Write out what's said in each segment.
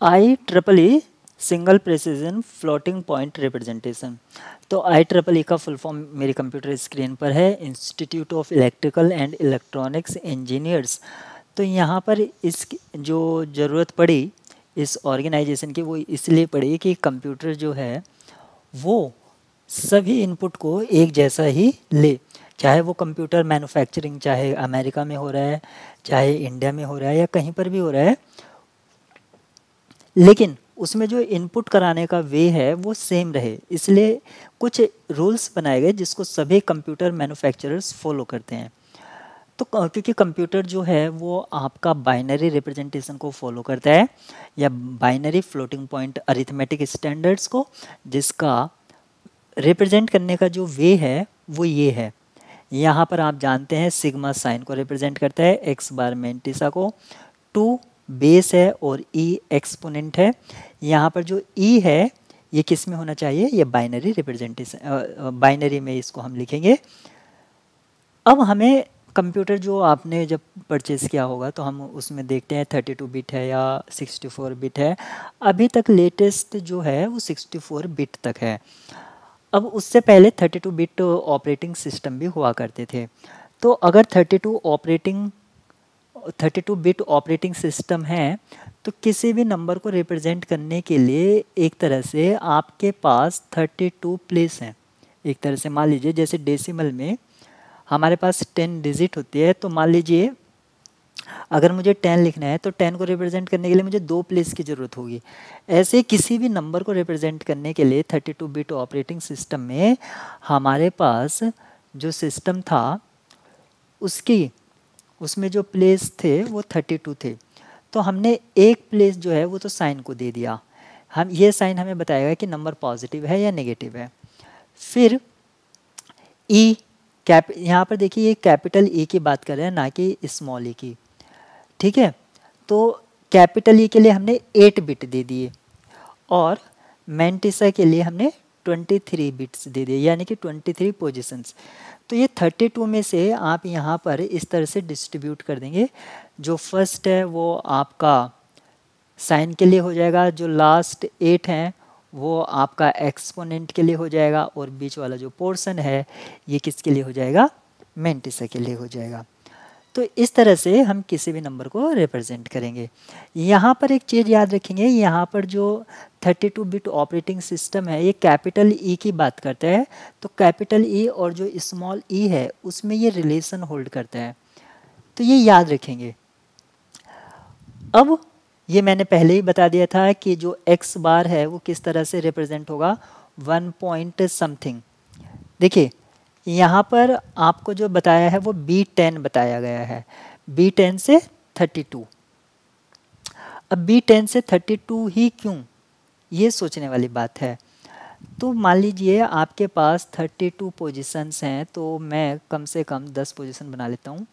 I triple E single precision floating point representation. तो I triple E का full form मेरे computer screen पर है, institute of electrical and electronics engineers. तो यहाँ पर इस जो ज़रूरत पड़ी इस ऑर्गेनाइजेशन की वो इसलिए पड़ी कि कंप्यूटर जो है वो सभी इनपुट को एक जैसा ही ले, चाहे वो कंप्यूटर मैन्युफैक्चरिंग चाहे अमेरिका में हो रहा है, चाहे इंडिया में हो रहा है या कहीं पर भी हो रहा है, लेकिन उसमें जो इनपुट कराने का वे है वो सेम रहे। इसलिए कुछ रूल्स बनाए गए जिसको सभी कंप्यूटर मैन्युफैक्चरर्स फॉलो करते हैं। तो क्योंकि कंप्यूटर जो है वो आपका बाइनरी रिप्रेजेंटेशन को फॉलो करता है या binary floating point arithmetic standards को, जिसका रिप्रेजेंट करने का जो वे है वो ये है। यहाँ पर आप जानते हैं सिग्मा साइन को रिप्रेजेंट करता है, एक्स बार मेंटिसा को, 2 बेस है और ई एक्सपोनेंट है। यहाँ पर जो ई है ये किस में होना चाहिए, ये बाइनरी रिप्रेजेंटेशन, बाइनरी में इसको हम लिखेंगे। अब हमें कंप्यूटर जो आपने जब परचेज़ किया होगा तो हम उसमें देखते हैं 32 बिट है या 64 बिट है। अभी तक लेटेस्ट जो है वो 64 बिट तक है। अब उससे पहले 32 बिट ऑपरेटिंग सिस्टम भी हुआ करते थे। तो अगर 32 बिट ऑपरेटिंग सिस्टम है तो किसी भी नंबर को रिप्रेजेंट करने के लिए एक तरह से आपके पास 32 प्लेस हैं। एक तरह से मान लीजिए जैसे डेसिमल में हमारे पास 10 डिजिट होती है, तो मान लीजिए अगर मुझे 10 लिखना है तो 10 को रिप्रेजेंट करने के लिए मुझे 2 प्लेस की ज़रूरत होगी। ऐसे किसी भी नंबर को रिप्रेजेंट करने के लिए 32 बिट ऑपरेटिंग सिस्टम में हमारे पास जो सिस्टम था उसमें जो प्लेस थे वो 32 थे। तो हमने एक प्लेस जो है वो तो साइन को दे दिया, हम ये साइन हमें बताएगा कि नंबर पॉजिटिव है या नेगेटिव है। फिर ई यहाँ पर देखिए ये कैपिटल ई की बात कर रहे हैं ना कि स्मॉल ई की, ठीक है। तो कैपिटल ई के लिए हमने 8 बिट दे दिए और मेंटिसा के लिए हमने 23 बिट्स दे दिए, यानी कि 23 पोजीशंस। तो ये 32 में से आप यहाँ पर इस तरह से डिस्ट्रीब्यूट कर देंगे। जो फर्स्ट है वो आपका साइन के लिए हो जाएगा, जो लास्ट 8 हैं वो आपका एक्सपोनेंट के लिए हो जाएगा और बीच वाला जो पोर्शन है ये किसके लिए हो जाएगा, मेंटिसा के लिए हो जाएगा। तो इस तरह से हम किसी भी नंबर को रिप्रेजेंट करेंगे। यहाँ पर एक चीज़ याद रखेंगे, यहाँ पर जो 32 बिट ऑपरेटिंग सिस्टम है ये कैपिटल ई की बात करता है। तो कैपिटल ई और जो स्मॉल ई है उसमें ये रिलेशन होल्ड करता है, तो ये याद रखेंगे। अब ये मैंने पहले ही बता दिया था कि जो एक्स बार है वो किस तरह से रिप्रेजेंट होगा, 1 पॉइंट समथिंग। देखिए यहाँ पर आपको जो बताया है वो B10 बताया गया है, B10 से 32। अब B10 से 32 ही क्यों, ये सोचने वाली बात है। तो मान लीजिए आपके पास 32 पोजीशंस हैं, तो मैं कम से कम 10 पोजीशन बना लेता हूँ।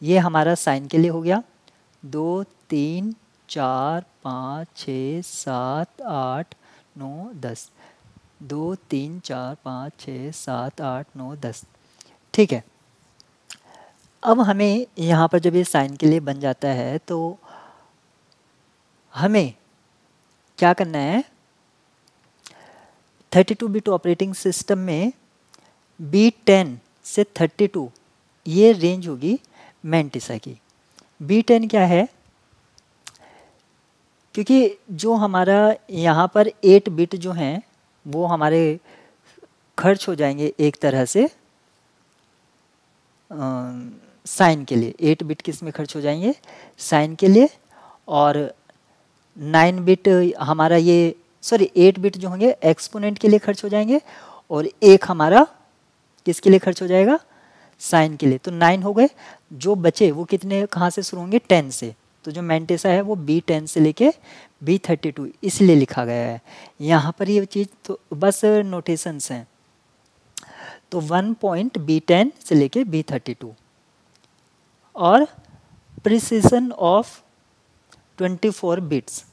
ये हमारा साइन के लिए हो गया, 2 3 4 5 6 7 8 9 10, 2 3 4 5 6 7 8 9 10, ठीक है। अब हमें यहाँ पर जब ये साइन के लिए बन जाता है तो हमें क्या करना है, 32 बिट ऑपरेटिंग सिस्टम में B10 से 32 ये रेंज होगी मेंटिसा की। B10 क्या है, क्योंकि जो हमारा यहाँ पर 8 बिट जो हैं वो हमारे खर्च हो जाएंगे एक तरह से साइन के लिए। 8 बिट किस में खर्च हो जाएंगे, साइन के लिए, और 9 बिट हमारा ये 8 बिट जो होंगे एक्सपोनेंट के लिए खर्च हो जाएंगे, और एक हमारा किसके लिए खर्च हो जाएगा, साइन के लिए। तो 9 हो गए, जो बचे वो कितने कहाँ से शुरू होंगे, 10 से। तो जो मेंटिसा है वो B10 से लेके B32 इसलिए लिखा गया है। यहाँ पर ये चीज़ तो बस नोटेशंस हैं। तो 1 पॉइंट B10 से लेके B32 और प्रिसिशन ऑफ 24 बिट्स।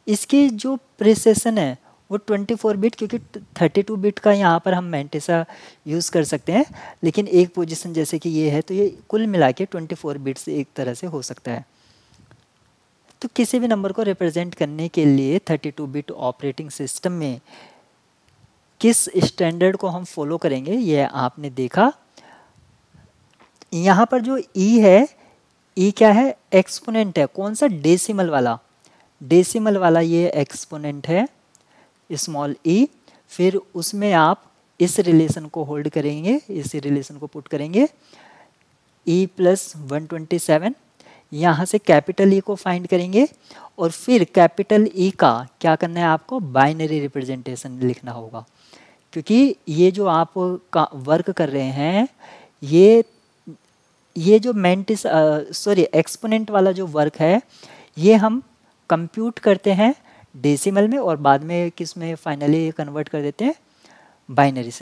इसकी जो प्रिसिशन है वो 24 बिट, क्योंकि 32 बिट का यहाँ पर हम मेंटिसा यूज़ कर सकते हैं, लेकिन एक पोजीशन जैसे कि ये है तो ये कुल मिला के 24 बिट्स एक तरह से हो सकता है। तो किसी भी नंबर को रिप्रेजेंट करने के लिए 32 बिट ऑपरेटिंग सिस्टम में किस स्टैंडर्ड को हम फॉलो करेंगे ये आपने देखा। यहाँ पर जो ई है, ई क्या है, एक्सपोनेंट है। कौन सा, डेसिमल वाला, डेसिमल वाला ये एक्सपोनेंट है स्मॉल ई। फिर उसमें आप इस रिलेशन को होल्ड करेंगे, इस रिलेशन को पुट करेंगे ई प्लस 127, यहाँ से कैपिटल ई को फाइंड करेंगे और फिर कैपिटल ई का क्या करना है आपको, बाइनरी रिप्रेजेंटेशन लिखना होगा। क्योंकि ये जो आप का वर्क कर रहे हैं ये जो मेंटिस एक्सपोनेंट वाला जो वर्क है ये हम कंप्यूट करते हैं डेसिमल में और बाद में किस में फाइनली कन्वर्ट कर देते हैं, बाइनरी से।